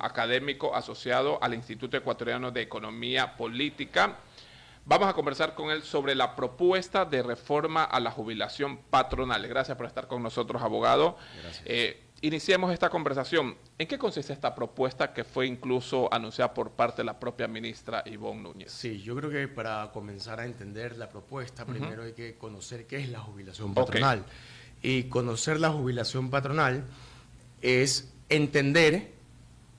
académico asociado al Instituto Ecuatoriano de Economía Política. Vamos a conversar con él sobre la propuesta de reforma a la jubilación patronal. Gracias por estar con nosotros, abogado. Iniciemos esta conversación. ¿En qué consiste esta propuesta que fue incluso anunciada por parte de la propia ministra Ivonne Núñez? Sí, yo creo que para comenzar a entender la propuesta, primero hay que conocer qué es la jubilación patronal. Y conocer la jubilación patronal es entender,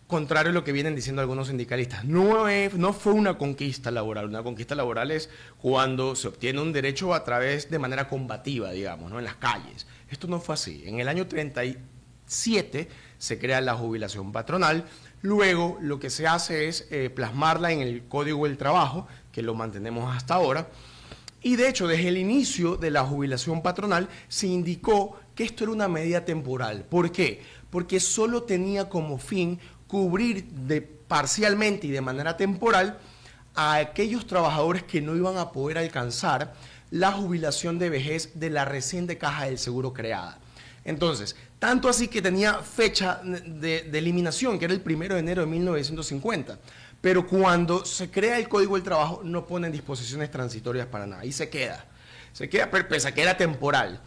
contrario a lo que vienen diciendo algunos sindicalistas, no fue una conquista laboral. Una conquista laboral es cuando se obtiene un derecho a través de manera combativa, digamos, ¿no? En las calles. Esto no fue así. En el año 37 se crea la jubilación patronal. Luego lo que se hace es plasmarla en el Código del Trabajo, que lo mantenemos hasta ahora. Y de hecho, desde el inicio de la jubilación patronal se indicó que esto era una medida temporal. ¿Por qué? Porque solo tenía como fin cubrir parcialmente y de manera temporal a aquellos trabajadores que no iban a poder alcanzar la jubilación de vejez de la reciente caja del seguro creada. Entonces, tanto así que tenía fecha de eliminación, que era el 1 de enero de 1950. Pero cuando se crea el Código del Trabajo no ponen disposiciones transitorias para nada. Y se queda pese a que era temporal.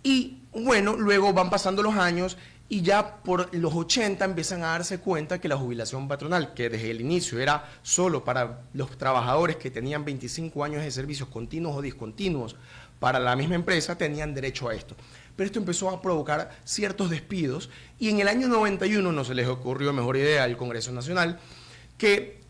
Y bueno, luego van pasando los años y ya por los 80 empiezan a darse cuenta que la jubilación patronal, que desde el inicio era solo para los trabajadores que tenían 25 años de servicios continuos o discontinuos para la misma empresa, tenían derecho a esto. Pero esto empezó a provocar ciertos despidos y en el año 91 no se les ocurrió mejor idea al Congreso Nacional que,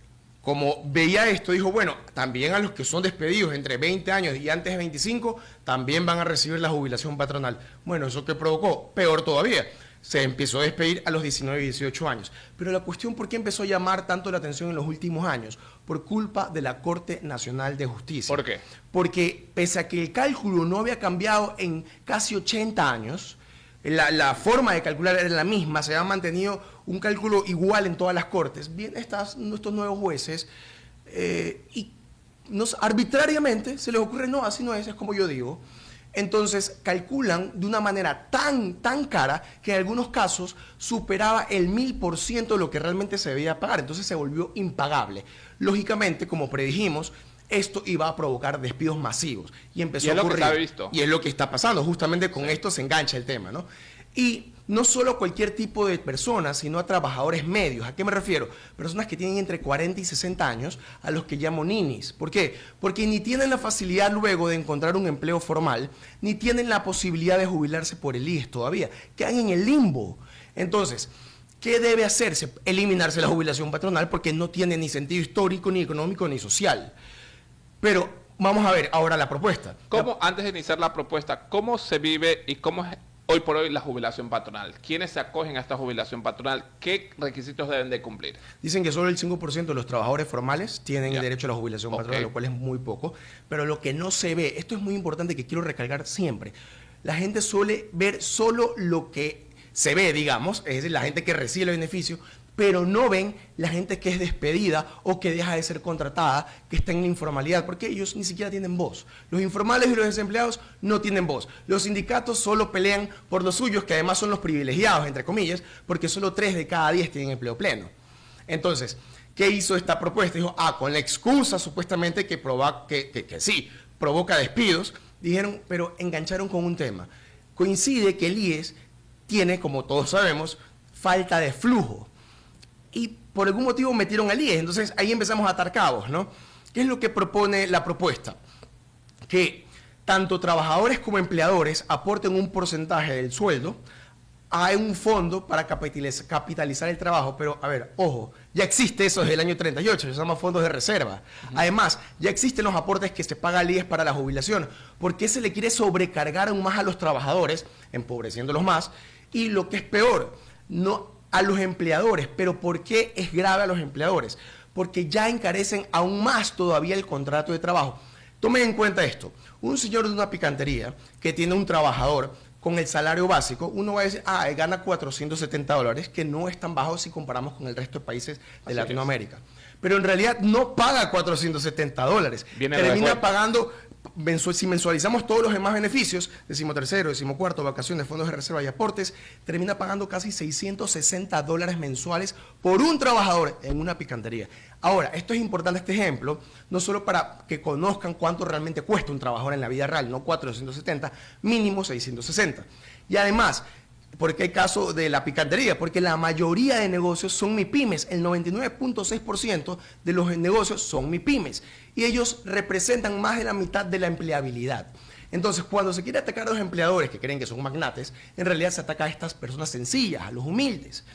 como veía esto, dijo, bueno, también a los que son despedidos entre 20 años y antes de 25, también van a recibir la jubilación patronal. Bueno, ¿eso qué provocó? Peor todavía. Se empezó a despedir a los 19 y 18 años. Pero la cuestión, ¿por qué empezó a llamar tanto la atención en los últimos años? Por culpa de la Corte Nacional de Justicia. ¿Por qué? Porque pese a que el cálculo no había cambiado en casi 80 años, la forma de calcular era la misma, se ha mantenido un cálculo igual en todas las cortes. Bien, estos nuevos jueces, arbitrariamente se les ocurre, no, así no es como yo digo. Entonces calculan de una manera tan cara que en algunos casos superaba el 1000% de lo que realmente se debía pagar. Entonces se volvió impagable. Lógicamente, como predijimos, esto iba a provocar despidos masivos. Y empezó a ocurrir. Y es lo que está pasando. Justamente con esto se engancha el tema, ¿no? Y no solo a cualquier tipo de personas, sino a trabajadores medios. ¿A qué me refiero? Personas que tienen entre 40 y 60 años, a los que llamo ninis. ¿Por qué? Porque ni tienen la facilidad luego de encontrar un empleo formal, ni tienen la posibilidad de jubilarse por el IES todavía. Quedan en el limbo. Entonces, ¿qué debe hacerse? Eliminarse la jubilación patronal porque no tiene ni sentido histórico, ni económico, ni social. Pero vamos a ver ahora la propuesta. Antes de iniciar la propuesta, ¿cómo se vive y cómo es hoy por hoy la jubilación patronal? ¿Quiénes se acogen a esta jubilación patronal? ¿Qué requisitos deben de cumplir? Dicen que solo el 5% de los trabajadores formales tienen el derecho a la jubilación patronal, lo cual es muy poco. Pero lo que no se ve, esto es muy importante que quiero recalcar siempre, la gente suele ver solo lo que se ve, digamos, es decir, la gente que recibe el beneficio, pero no ven la gente que es despedida o que deja de ser contratada, que está en la informalidad, porque ellos ni siquiera tienen voz. Los informales y los desempleados no tienen voz. Los sindicatos solo pelean por los suyos, que además son los privilegiados, entre comillas, porque solo 3 de cada 10 tienen empleo pleno. Entonces, ¿qué hizo esta propuesta? Dijo, con la excusa supuestamente que sí, provoca despidos, dijeron, pero engancharon con un tema. Coincide que el IES tiene, como todos sabemos, falta de flujo. Y por algún motivo metieron al IES. Entonces ahí empezamos a atar cabos, ¿no? ¿Qué es lo que propone la propuesta? Que tanto trabajadores como empleadores aporten un porcentaje del sueldo a un fondo para capitalizar el trabajo. Pero, a ver, ojo, ya existe eso desde el año 38, se llama fondos de reserva. Además, ya existen los aportes que se paga al IES para la jubilación. ¿Por qué se le quiere sobrecargar aún más a los trabajadores, empobreciéndolos más? Y lo que es peor, no a los empleadores. ¿Pero por qué es grave a los empleadores? Porque ya encarecen aún más todavía el contrato de trabajo. Tomen en cuenta esto. Un señor de una picantería que tiene un trabajador con el salario básico, uno va a decir, él gana $470, que no es tan bajo si comparamos con el resto de países de Latinoamérica. Pero en realidad no paga $470. Termina pagando si mensualizamos todos los demás beneficios, 13º, 14º, vacaciones, fondos de reserva y aportes, termina pagando casi $660 mensuales por un trabajador en una picantería. Ahora, esto es importante, este ejemplo, no solo para que conozcan cuánto realmente cuesta un trabajador en la vida real, no 470, mínimo 660. Y además, ¿por qué el caso de la picantería? Porque la mayoría de negocios son MIPYMES, el 99.6% de los negocios son MIPYMES y ellos representan más de la mitad de la empleabilidad. Entonces, cuando se quiere atacar a los empleadores que creen que son magnates, en realidad se ataca a estas personas sencillas, a los humildes.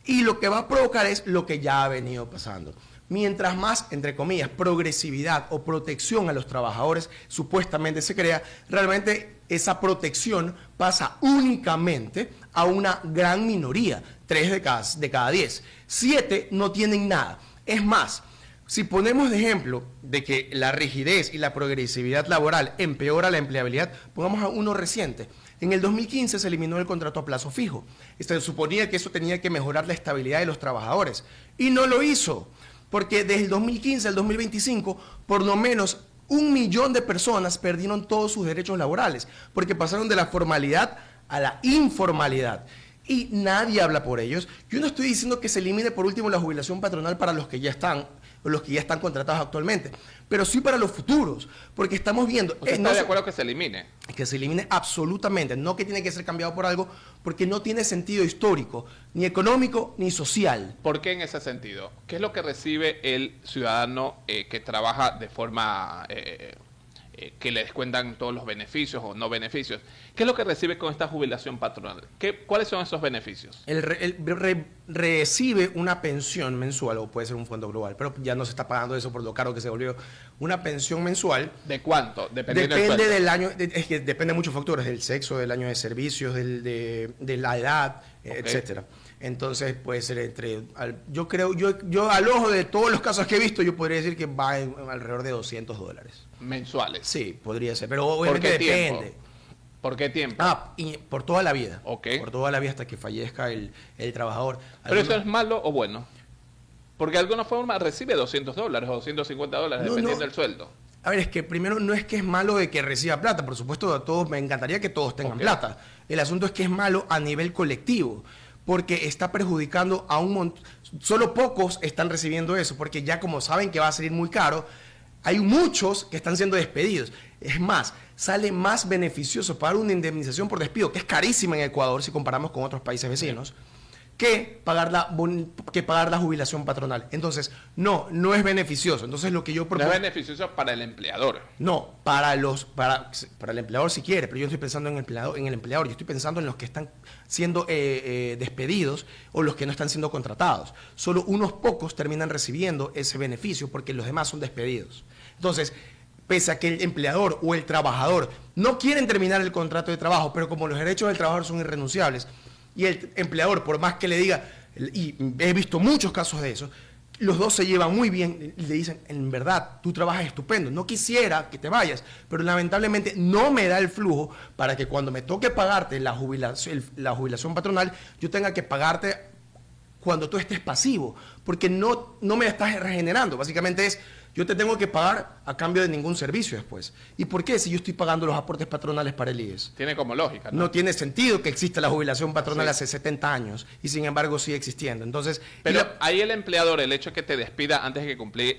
Y lo que va a provocar es lo que ya ha venido pasando. Mientras más, entre comillas, progresividad o protección a los trabajadores supuestamente se crea, realmente esa protección pasa únicamente a una gran minoría, 3 de cada 10. 7 no tienen nada. Es más, si ponemos de ejemplo de que la rigidez y la progresividad laboral empeora la empleabilidad, pongamos a uno reciente. En el 2015 se eliminó el contrato a plazo fijo. Se suponía que eso tenía que mejorar la estabilidad de los trabajadores y no lo hizo. Porque desde el 2015 al 2025, por lo menos 1 millón de personas perdieron todos sus derechos laborales, porque pasaron de la formalidad a la informalidad. Y nadie habla por ellos. Yo no estoy diciendo que se elimine por último la jubilación patronal para los que ya están, o los que ya están contratados actualmente, pero sí para los futuros, porque estamos viendo... ¿Usted está de acuerdo que se elimine? Que se elimine absolutamente, no que tiene que ser cambiado por algo, porque no tiene sentido histórico, ni económico, ni social. ¿Por qué en ese sentido? ¿Qué es lo que recibe el ciudadano que trabaja de forma... que le descuentan todos los beneficios o no beneficios? ¿Qué es lo que recibe con esta jubilación patronal? ¿Cuáles son esos beneficios? Recibe una pensión mensual, o puede ser un fondo global, pero ya no se está pagando eso por lo caro que se volvió. Una pensión mensual. ¿De cuánto? Depende del año, es que depende de muchos factores, del sexo, del año de servicios, de la edad, okay, etcétera. Entonces puede ser yo al ojo de todos los casos que he visto, yo podría decir que va alrededor de $200. ¿Mensuales? Sí, podría ser, pero obviamente depende. ¿Por qué tiempo? Y por toda la vida. Okay. Por toda la vida hasta que fallezca el trabajador. ¿Pero eso es malo o bueno? Porque de alguna forma recibe $200 o $250 dependiendo del sueldo. A ver, es que primero no es que es malo de que reciba plata, por supuesto a todos me encantaría que todos tengan plata. El asunto es que es malo a nivel colectivo, porque está perjudicando a un montón. Solo pocos están recibiendo eso, porque ya como saben que va a salir muy caro, hay muchos que están siendo despedidos. Es más, sale más beneficioso pagar una indemnización por despido, que es carísima en Ecuador si comparamos con otros países vecinos, que pagar la jubilación patronal. Entonces, no es beneficioso. Entonces, lo que yo propongo... No es beneficioso para el empleador. No, para el empleador si quiere, pero yo no estoy pensando en el empleador, yo estoy pensando en los que están siendo despedidos o los que no están siendo contratados. Solo unos pocos terminan recibiendo ese beneficio porque los demás son despedidos. Entonces, pese a que el empleador o el trabajador no quieren terminar el contrato de trabajo, pero como los derechos del trabajador son irrenunciables, y el empleador, por más que le diga, y he visto muchos casos de eso, los dos se llevan muy bien y le dicen, en verdad, tú trabajas estupendo, no quisiera que te vayas, pero lamentablemente no me da el flujo para que cuando me toque pagarte la jubilación patronal, yo tenga que pagarte cuando tú estés pasivo, porque no me estás regenerando. Básicamente es, yo te tengo que pagar a cambio de ningún servicio después. ¿Y por qué si yo estoy pagando los aportes patronales para el IES? Tiene como lógica, ¿no? No tiene sentido que exista la jubilación patronal hace 70 años y sin embargo sigue existiendo. Entonces, pero ahí el empleador, el hecho de que te despida antes de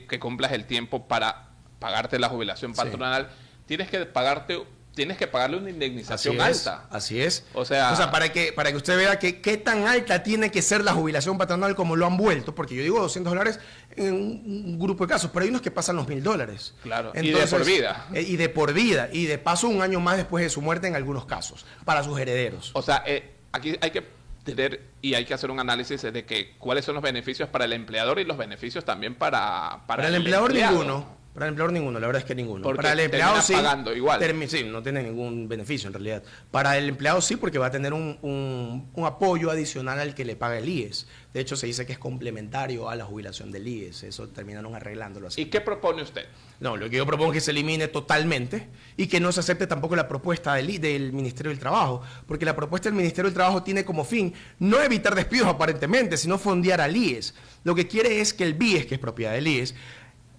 que cumplas el tiempo para pagarte la jubilación patronal, tienes que pagarle una indemnización alta. Así es. O sea, para que usted vea que qué tan alta tiene que ser la jubilación patronal como lo han vuelto, porque yo digo $200 en un grupo de casos, pero hay unos que pasan los $1000. Claro. Entonces, y de por vida. Y de por vida. Y de paso un año más después de su muerte en algunos casos, para sus herederos. O sea, aquí hay que tener y hay que hacer un análisis de que cuáles son los beneficios para el empleador y los beneficios también para el empleador ninguno. Para el empleador ninguno, la verdad es que ninguno. Porque para el empleado sí, pagando igual. Sí, no tiene ningún beneficio en realidad. Para el empleado sí, porque va a tener un apoyo adicional al que le paga el IES. De hecho, se dice que es complementario a la jubilación del IES. Eso terminaron arreglándolo así. ¿Y qué propone usted? No, lo que yo propongo es que se elimine totalmente y que no se acepte tampoco la propuesta del Ministerio del Trabajo, porque la propuesta del Ministerio del Trabajo tiene como fin no evitar despidos aparentemente, sino fondear al IES. Lo que quiere es que el BIES, que es propiedad del IES,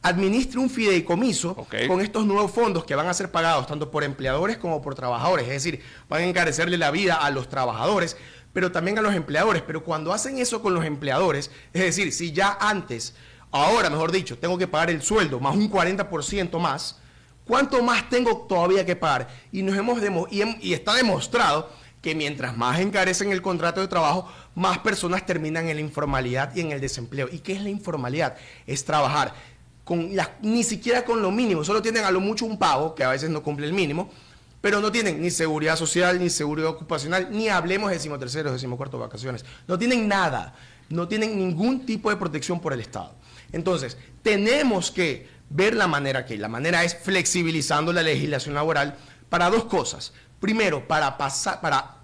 administre un fideicomiso Ok. con estos nuevos fondos que van a ser pagados tanto por empleadores como por trabajadores. Es decir, van a encarecerle la vida a los trabajadores, pero también a los empleadores. Pero cuando hacen eso con los empleadores, es decir, si ya antes, ahora mejor dicho, tengo que pagar el sueldo más un 40% más, ¿cuánto más tengo todavía que pagar? Y está demostrado que mientras más encarecen el contrato de trabajo, más personas terminan en la informalidad y en el desempleo. ¿Y qué es la informalidad? Es trabajar ni siquiera con lo mínimo, solo tienen a lo mucho un pago, que a veces no cumple el mínimo, pero no tienen ni seguridad social, ni seguridad ocupacional, ni hablemos de 13º, 14º vacaciones. No tienen nada, no tienen ningún tipo de protección por el Estado. Entonces, tenemos que ver la manera es flexibilizando la legislación laboral para dos cosas. Primero, para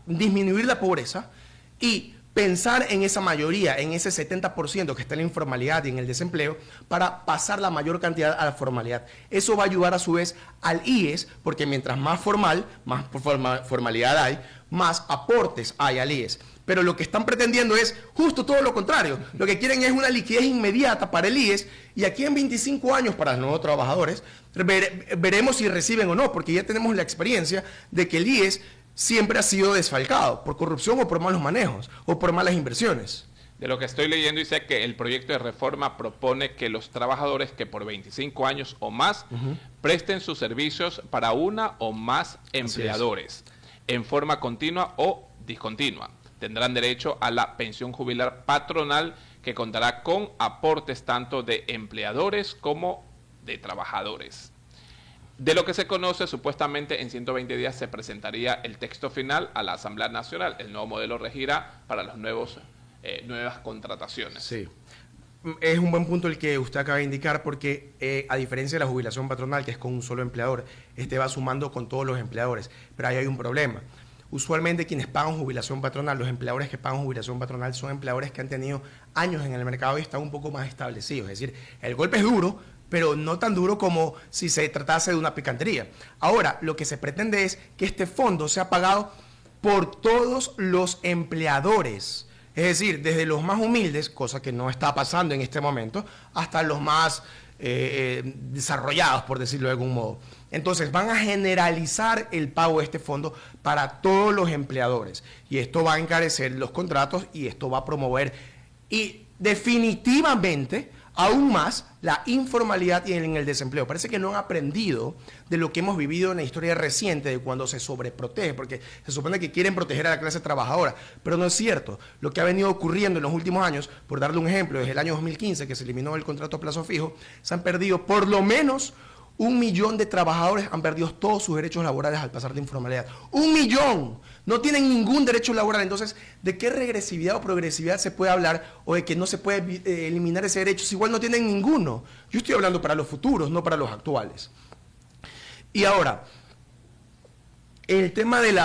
disminuir la pobreza y pensar en esa mayoría, en ese 70% que está en la informalidad y en el desempleo, para pasar la mayor cantidad a la formalidad. Eso va a ayudar a su vez al IES, porque mientras más formalidad hay, más aportes hay al IES. Pero lo que están pretendiendo es justo todo lo contrario. Lo que quieren es una liquidez inmediata para el IES, y aquí en 25 años para los nuevos trabajadores veremos si reciben o no, porque ya tenemos la experiencia de que el IES siempre ha sido desfalcado por corrupción o por malos manejos o por malas inversiones. De lo que estoy leyendo dice que el proyecto de reforma propone que los trabajadores que por 25 años o más presten sus servicios para una o más empleadores en forma continua o discontinua tendrán derecho a la pensión jubilar patronal, que contará con aportes tanto de empleadores como de trabajadores. De lo que se conoce, supuestamente en 120 días se presentaría el texto final a la Asamblea Nacional. El nuevo modelo regirá para las nuevas contrataciones. Sí. Es un buen punto el que usted acaba de indicar, porque a diferencia de la jubilación patronal, que es con un solo empleador, este va sumando con todos los empleadores. Pero ahí hay un problema. Usualmente quienes pagan jubilación patronal, los empleadores que pagan jubilación patronal son empleadores que han tenido años en el mercado y están un poco más establecidos. Es decir, el golpe es duro, pero no tan duro como si se tratase de una picantería. Ahora, lo que se pretende es que este fondo sea pagado por todos los empleadores. Es decir, desde los más humildes, cosa que no está pasando en este momento, hasta los más desarrollados, por decirlo de algún modo. Entonces, van a generalizar el pago de este fondo para todos los empleadores. Y esto va a encarecer los contratos y esto va a promover y definitivamente aún más la informalidad y en el desempleo. Parece que no han aprendido de lo que hemos vivido en la historia reciente, de cuando se sobreprotege, porque se supone que quieren proteger a la clase trabajadora, pero no es cierto. Lo que ha venido ocurriendo en los últimos años, por darle un ejemplo, desde el año 2015, que se eliminó el contrato a plazo fijo, se han perdido por lo menos 1 millón de trabajadores, han perdido todos sus derechos laborales al pasar de informalidad. ¡1 millón! No tienen ningún derecho laboral. Entonces, ¿de qué regresividad o progresividad se puede hablar, o de que no se puede eliminar ese derecho si igual no tienen ninguno? Yo estoy hablando para los futuros, no para los actuales. Y ahora, el tema del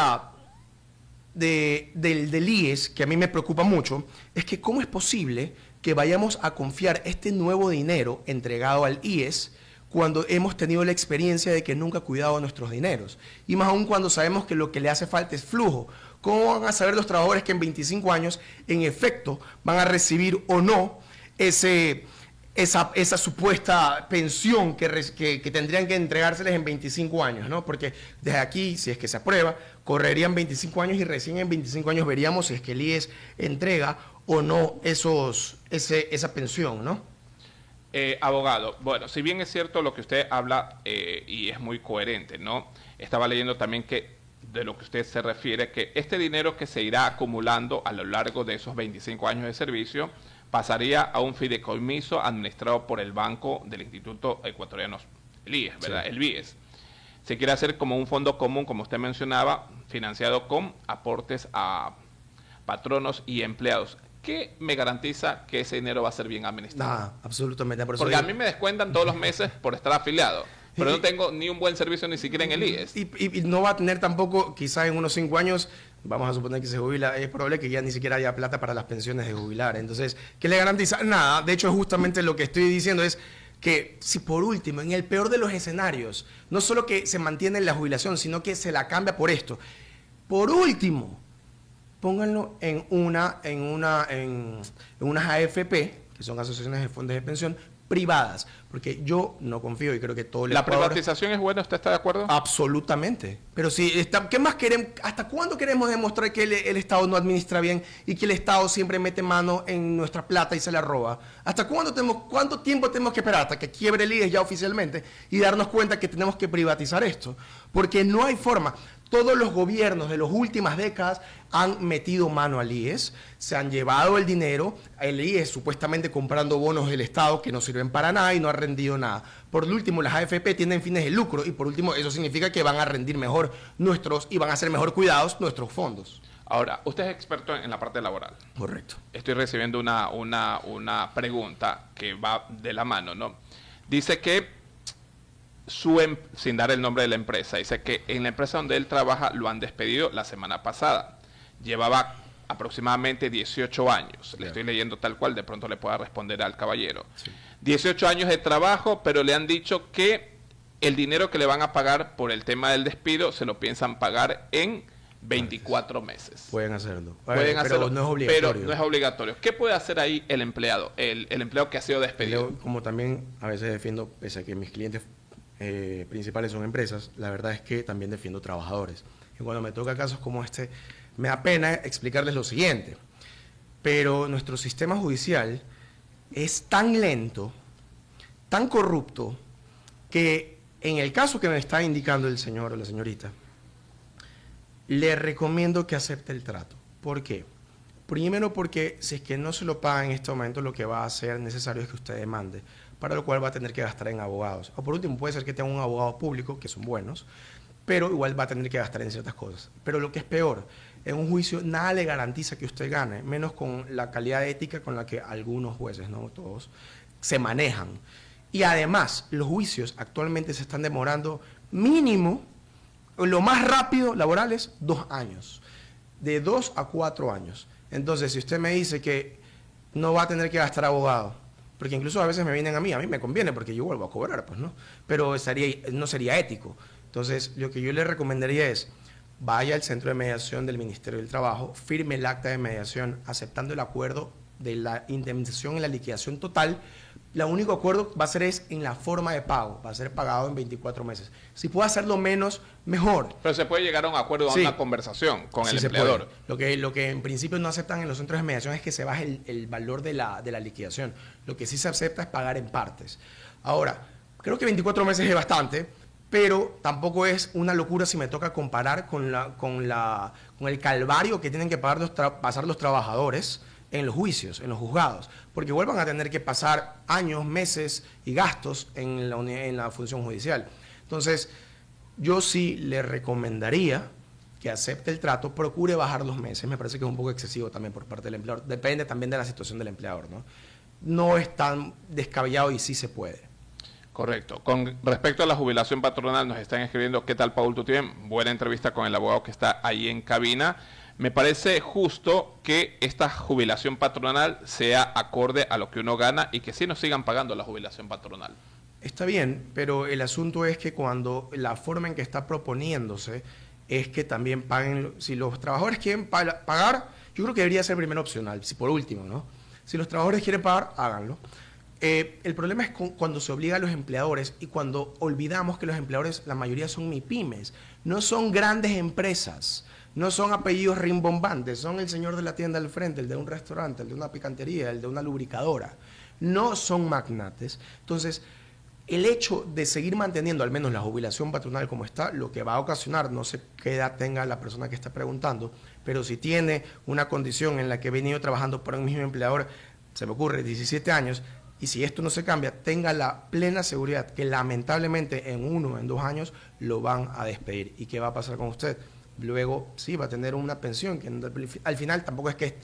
IES, que a mí me preocupa mucho, es que cómo es posible que vayamos a confiar este nuevo dinero entregado al IES cuando hemos tenido la experiencia de que nunca ha cuidado nuestros dineros. Y más aún cuando sabemos que lo que le hace falta es flujo. ¿Cómo van a saber los trabajadores que en 25 años, en efecto, van a recibir o no esa supuesta pensión que tendrían que entregárseles en 25 años, ¿no? Porque desde aquí, si es que se aprueba, correrían 25 años y recién en 25 años veríamos si es que el IES entrega o no esa pensión, ¿no? Abogado, bueno, si bien es cierto lo que usted habla y es muy coherente, ¿no? Estaba leyendo también que de lo que usted se refiere, que este dinero que se irá acumulando a lo largo de esos 25 años de servicio pasaría a un fideicomiso administrado por el Banco del Instituto Ecuatoriano, el IES, ¿verdad? Sí. El BIES. Se quiere hacer como un fondo común, como usted mencionaba, financiado con aportes a patronos y empleados. ¿Qué me garantiza que ese dinero va a ser bien administrado? Nada, absolutamente. Porque a mí me descuentan todos los meses por estar afiliado, pero no tengo ni un buen servicio ni siquiera en el IES. Y no va a tener tampoco, quizás en unos 5 años, vamos a suponer que se jubila, es probable que ya ni siquiera haya plata para las pensiones de jubilar. Entonces, ¿qué le garantiza? Nada. De hecho, justamente lo que estoy diciendo es que si por último, en el peor de los escenarios, no solo que se mantiene la jubilación, sino que se la cambia por esto. Por último, pónganlo en unas AFP, que son asociaciones de fondos de pensión, privadas, porque yo no confío y creo que todo el ¿La Ecuador... privatización es buena? ¿Usted está de acuerdo? Absolutamente. Pero si ¿qué más queremos? ¿Hasta cuándo queremos demostrar que el Estado no administra bien y que el Estado siempre mete mano en nuestra plata y se la roba? ¿Hasta cuánto tiempo tenemos que esperar hasta que quiebre el IES ya oficialmente y darnos cuenta que tenemos que privatizar esto? Porque no hay forma. Todos los gobiernos de las últimas décadas han metido mano al IES, se han llevado el dinero, el IES supuestamente comprando bonos del Estado que no sirven para nada y no ha rendido nada. Por último, las AFP tienen fines de lucro y por último eso significa que van a rendir mejor y van a ser mejor cuidados nuestros fondos. Ahora, usted es experto en la parte laboral. Correcto. Estoy recibiendo una pregunta que va de la mano, ¿no? Dice que sin dar el nombre de la empresa, dice que en la empresa donde él trabaja lo han despedido la semana pasada. Llevaba aproximadamente 18 años. Le estoy leyendo tal cual, de pronto le pueda responder al caballero. Sí. 18 años de trabajo, pero le han dicho que el dinero que le van a pagar por el tema del despido se lo piensan pagar en 24 meses. Pueden hacerlo. Pueden hacerlo, no es obligatorio. Pero no es obligatorio. ¿Qué puede hacer ahí el empleado? El empleado que ha sido despedido. Como también a veces defiendo, pese a que mis clientes principales son empresas, la verdad es que también defiendo trabajadores. Y cuando me toca casos como este, me da pena explicarles lo siguiente, pero nuestro sistema judicial es tan lento, tan corrupto, que en el caso que me está indicando el señor o la señorita, le recomiendo que acepte el trato. ¿Por qué? Primero porque si es que no se lo paga en este momento, lo que va a ser necesario es que usted demande, para lo cual va a tener que gastar en abogados. O por último, puede ser que tenga un abogado público, que son buenos, pero igual va a tener que gastar en ciertas cosas. Pero lo que es peor, en un juicio nada le garantiza que usted gane, menos con la calidad ética con la que algunos jueces, no todos, se manejan. Y además, los juicios actualmente se están demorando mínimo, lo más rápido laborales, 2 años. De 2 a 4 años. Entonces, si usted me dice que no va a tener que gastar abogado, porque incluso a veces me vienen a mí me conviene porque yo vuelvo a cobrar, pues no, pero no sería ético. Entonces, lo que yo le recomendaría es, vaya al centro de mediación del Ministerio del Trabajo, firme el acta de mediación aceptando el acuerdo de la indemnización y la liquidación total. El único acuerdo va a ser en la forma de pago, va a ser pagado en 24 meses. Si puede hacerlo menos, mejor. Pero se puede llegar a un acuerdo, a una conversación con el empleador. Lo que en principio no aceptan en los centros de mediación es que se baje el valor de la liquidación. Lo que sí se acepta es pagar en partes. Ahora, creo que 24 meses es bastante, pero tampoco es una locura si me toca comparar con el calvario que tienen que pasar los trabajadores en los juicios, en los juzgados, porque igual van a tener que pasar años, meses y gastos en la función judicial. Entonces, yo sí le recomendaría que acepte el trato, procure bajar los meses. Me parece que es un poco excesivo también por parte del empleador. Depende también de la situación del empleador, ¿no? No es tan descabellado y sí se puede. Correcto. Con respecto a la jubilación patronal, nos están escribiendo, ¿qué tal, Paul? ¿Tú tienes buena entrevista con el abogado que está ahí en cabina? Me parece justo que esta jubilación patronal sea acorde a lo que uno gana y que sí nos sigan pagando la jubilación patronal. Está bien, pero el asunto es que cuando la forma en que está proponiéndose es que también paguen, si los trabajadores quieren pagar, yo creo que debería ser primero opcional, si por último, ¿no? Si los trabajadores quieren pagar, háganlo. El problema es cuando se obliga a los empleadores y cuando olvidamos que los empleadores, la mayoría son MIPYMES, no son grandes empresas. No son apellidos rimbombantes, son el señor de la tienda al frente, el de un restaurante, el de una picantería, el de una lubricadora. No son magnates. Entonces, el hecho de seguir manteniendo al menos la jubilación patronal como está, lo que va a ocasionar, no sé qué edad tenga la persona que está preguntando, pero si tiene una condición en la que he venido trabajando para un mismo empleador, se me ocurre 17 años, y si esto no se cambia, tenga la plena seguridad que lamentablemente en 1 o en 2 años lo van a despedir. ¿Y qué va a pasar con usted? Luego sí va a tener una pensión, que al final tampoco es que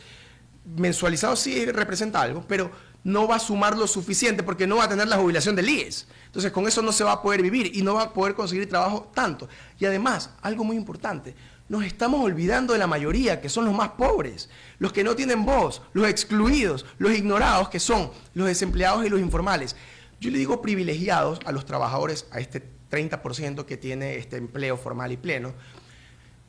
mensualizado sí representa algo, pero no va a sumar lo suficiente porque no va a tener la jubilación del IES. Entonces con eso no se va a poder vivir y no va a poder conseguir trabajo tanto. Y además, algo muy importante, nos estamos olvidando de la mayoría, que son los más pobres, los que no tienen voz, los excluidos, los ignorados, que son los desempleados y los informales. Yo le digo privilegiados a los trabajadores, a este 30% que tiene este empleo formal y pleno,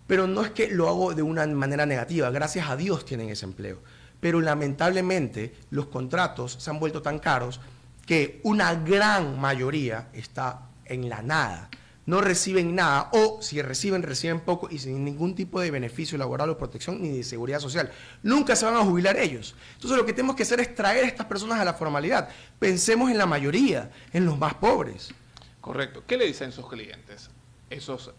pero no es que lo hago de una manera negativa, gracias a Dios tienen ese empleo. Pero lamentablemente los contratos se han vuelto tan caros que una gran mayoría está en la nada. No reciben nada, o si reciben, reciben poco y sin ningún tipo de beneficio laboral o protección ni de seguridad social. Nunca se van a jubilar ellos. Entonces lo que tenemos que hacer es traer a estas personas a la formalidad. Pensemos en la mayoría, en los más pobres. Correcto. ¿Qué le dicen sus clientes? Esos,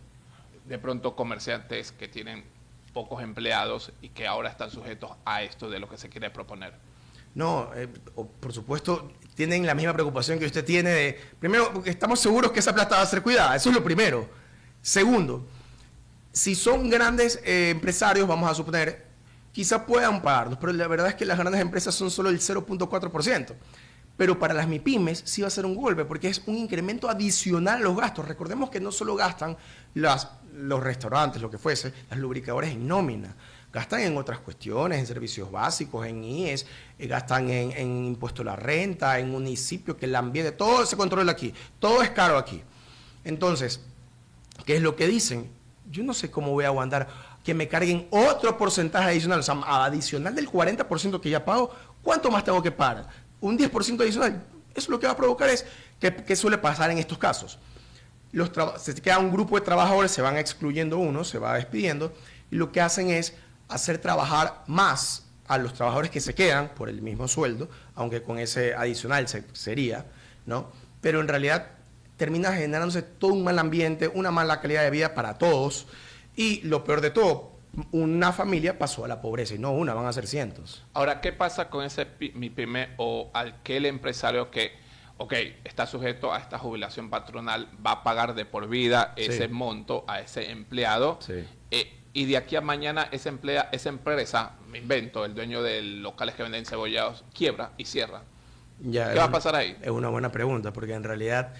de pronto, comerciantes que tienen pocos empleados y que ahora están sujetos a esto de lo que se quiere proponer. No, por supuesto, tienen la misma preocupación que usted tiene de, primero, porque estamos seguros que esa plata va a ser cuidada, eso es lo primero. Segundo, si son grandes empresarios, vamos a suponer, quizá puedan pagarlos, pero la verdad es que las grandes empresas son solo el 0.4%. Pero para las MIPYMES sí va a ser un golpe, porque es un incremento adicional a los gastos. Recordemos que no solo gastan los restaurantes, lo que fuese, las lubricadores en nómina, gastan en otras cuestiones, en servicios básicos, en IES, gastan en impuesto a la renta, en municipio, que el ambiente, todo se controla aquí, todo es caro aquí. Entonces, ¿qué es lo que dicen? Yo no sé cómo voy a aguantar que me carguen otro porcentaje adicional, o sea, adicional del 40% que ya pago, ¿cuánto más tengo que pagar? Un 10% adicional. Eso lo que va a provocar es que suele pasar en estos casos. Se queda un grupo de trabajadores, se van excluyendo uno, se va despidiendo, y lo que hacen es hacer trabajar más a los trabajadores que se quedan por el mismo sueldo, aunque con ese adicional sería, ¿no? Pero en realidad termina generándose todo un mal ambiente, una mala calidad de vida para todos, y lo peor de todo, una familia pasó a la pobreza, y no una, van a ser cientos. Ahora, ¿qué pasa con ese MIPYME o aquel empresario que, ok, está sujeto a esta jubilación patronal, va a pagar de por vida ese monto a ese empleado? Sí. Y de aquí a mañana esa empresa, me invento, el dueño de locales que venden cebollados, quiebra y cierra. Ya, ¿Qué va a pasar ahí? Es una buena pregunta, porque en realidad...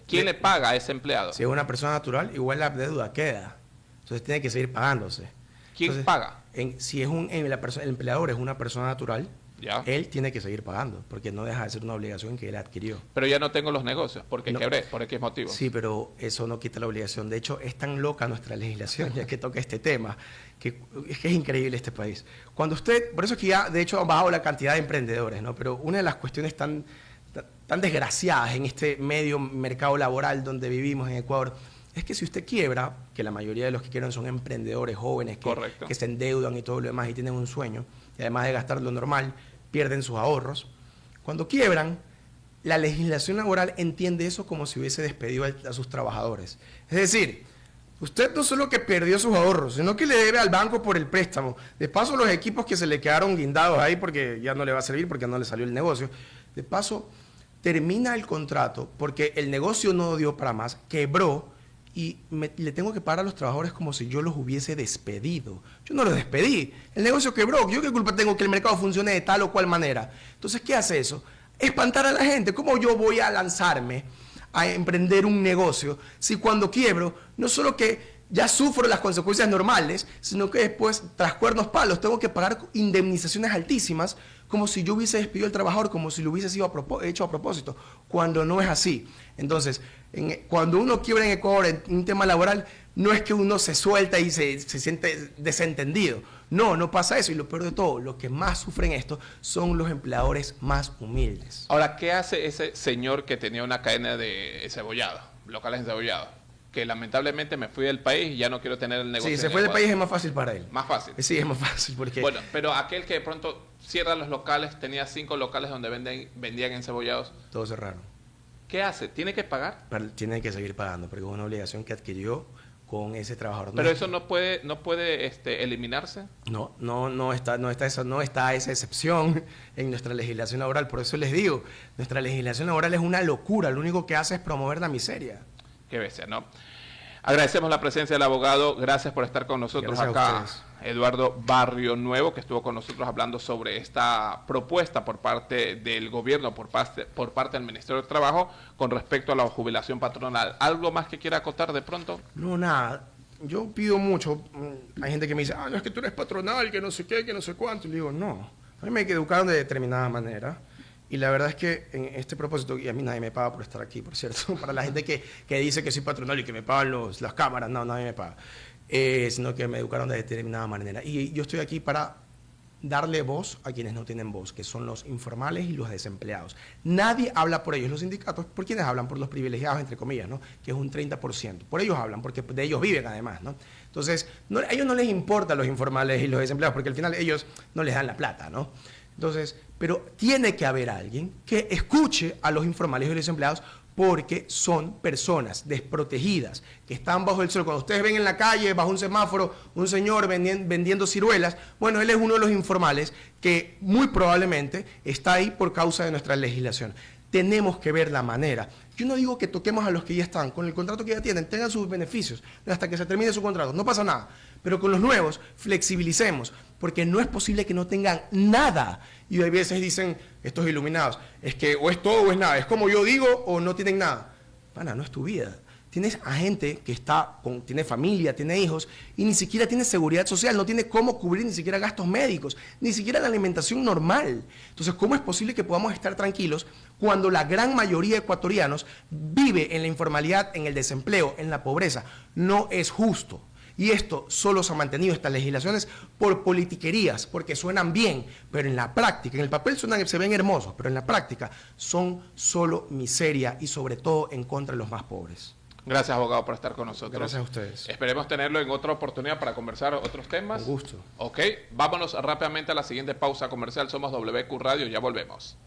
¿Quién le paga a ese empleado? Si es una persona natural, igual la deuda queda. Entonces tiene que seguir pagándose. ¿Quién Entonces, paga? Si es el empleador es una persona natural, ¿Ya? Él tiene que seguir pagando, porque no deja de ser una obligación que él adquirió. Pero ya no tengo los negocios, porque No. quebré, ¿por qué motivo? Sí, pero eso no quita la obligación. De hecho, es tan loca nuestra legislación, ya que toca este tema, que es increíble este país. Cuando por eso es que ya, de hecho, ha bajado la cantidad de emprendedores, ¿no? Pero una de las cuestiones tan desgraciadas en este medio mercado laboral donde vivimos en Ecuador, es que si usted quiebra, que la mayoría de los que quiebran son emprendedores jóvenes que se endeudan y todo lo demás y tienen un sueño, y además de gastar lo normal, pierden sus ahorros. Cuando quiebran, la legislación laboral entiende eso como si hubiese despedido a sus trabajadores. Es decir, usted no solo que perdió sus ahorros, sino que le debe al banco por el préstamo. De paso, los equipos que se le quedaron guindados ahí porque ya no le va a servir, porque no le salió el negocio. De paso, termina el contrato porque el negocio no dio para más, quebró, y le tengo que pagar a los trabajadores como si yo los hubiese despedido. Yo no los despedí. El negocio quebró. ¿Yo qué culpa tengo que el mercado funcione de tal o cual manera? Entonces, ¿qué hace eso? Espantar a la gente. ¿Cómo yo voy a lanzarme a emprender un negocio si cuando quiebro, no solo que ya sufro las consecuencias normales, sino que después, tras cuernos palos, tengo que pagar indemnizaciones altísimas como si yo hubiese despedido al trabajador, como si lo hubiese sido hecho a propósito, cuando no es así? Entonces, cuando uno quiebra en Ecuador en un tema laboral, no es que uno se suelta y se siente desentendido. No, no pasa eso. Y lo peor de todo, los que más sufren esto son los empleadores más humildes. Ahora, ¿qué hace ese señor que tenía una cadena de cebollado, locales de cebollado? Que lamentablemente me fui del país y ya no quiero tener el negocio. Sí, se fue del país, es más fácil para él. Más fácil. Sí, es más fácil porque... Bueno, pero aquel que de pronto cierra los locales, tenía 5 locales donde vendían encebollados. Todos cerraron. ¿Qué hace? ¿Tiene que pagar? Pero tiene que seguir pagando porque es una obligación que adquirió con ese trabajador. Pero eso no puede eliminarse. No está esa excepción en nuestra legislación laboral. Por eso les digo, nuestra legislación laboral es una locura. Lo único que hace es promover la miseria. Qué bestia, ¿no? Agradecemos la presencia del abogado. Gracias por estar con nosotros acá. Eduardo Barrio Nuevo, que estuvo con nosotros hablando sobre esta propuesta por parte del gobierno, por parte del Ministerio de Trabajo, con respecto a la jubilación patronal. ¿Algo más que quiera acotar de pronto? No, nada. Yo pido mucho. Hay gente que me dice, no, es que tú eres patronal, que no sé qué, que no sé cuánto. Y le digo, no. A mí me educaron de determinada manera. Y la verdad es que en este propósito, y a mí nadie me paga por estar aquí, por cierto, para la gente que dice que soy patronal y que me pagan las cámaras, no, nadie me paga. Sino que me educaron de determinada manera. Y yo estoy aquí para darle voz a quienes no tienen voz, que son los informales y los desempleados. Nadie habla por ellos. Los sindicatos, ¿por quiénes hablan? Por los privilegiados, entre comillas, ¿no? Que es un 30%. Por ellos hablan, porque de ellos viven además, ¿no? Entonces, a ellos no les importan los informales y los desempleados, porque al final ellos no les dan la plata, ¿no? Entonces, pero tiene que haber alguien que escuche a los informales y los desempleados, porque son personas desprotegidas, que están bajo el sol. Cuando ustedes ven en la calle, bajo un semáforo, un señor vendiendo ciruelas, bueno, él es uno de los informales que muy probablemente está ahí por causa de nuestra legislación. Tenemos que ver la manera. Yo no digo que toquemos a los que ya están, con el contrato que ya tienen, tengan sus beneficios, hasta que se termine su contrato, no pasa nada. Pero con los nuevos, flexibilicemos, porque no es posible que no tengan nada. Y a veces dicen, estos iluminados, es que o es todo o es nada, es como yo digo o no tienen nada. Pana, no es tu vida. Tienes a gente que tiene familia, tiene hijos y ni siquiera tiene seguridad social, no tiene cómo cubrir ni siquiera gastos médicos, ni siquiera la alimentación normal. Entonces, ¿cómo es posible que podamos estar tranquilos cuando la gran mayoría de ecuatorianos vive en la informalidad, en el desempleo, en la pobreza? No es justo. Y esto solo se ha mantenido, estas legislaciones, por politiquerías, porque suenan bien, pero en la práctica, en el papel se ven hermosos, pero en la práctica son solo miseria y sobre todo en contra de los más pobres. Gracias, abogado, por estar con nosotros. Gracias a ustedes. Esperemos tenerlo en otra oportunidad para conversar otros temas. Con gusto. Ok, vámonos rápidamente a la siguiente pausa comercial. Somos WQ Radio, ya volvemos.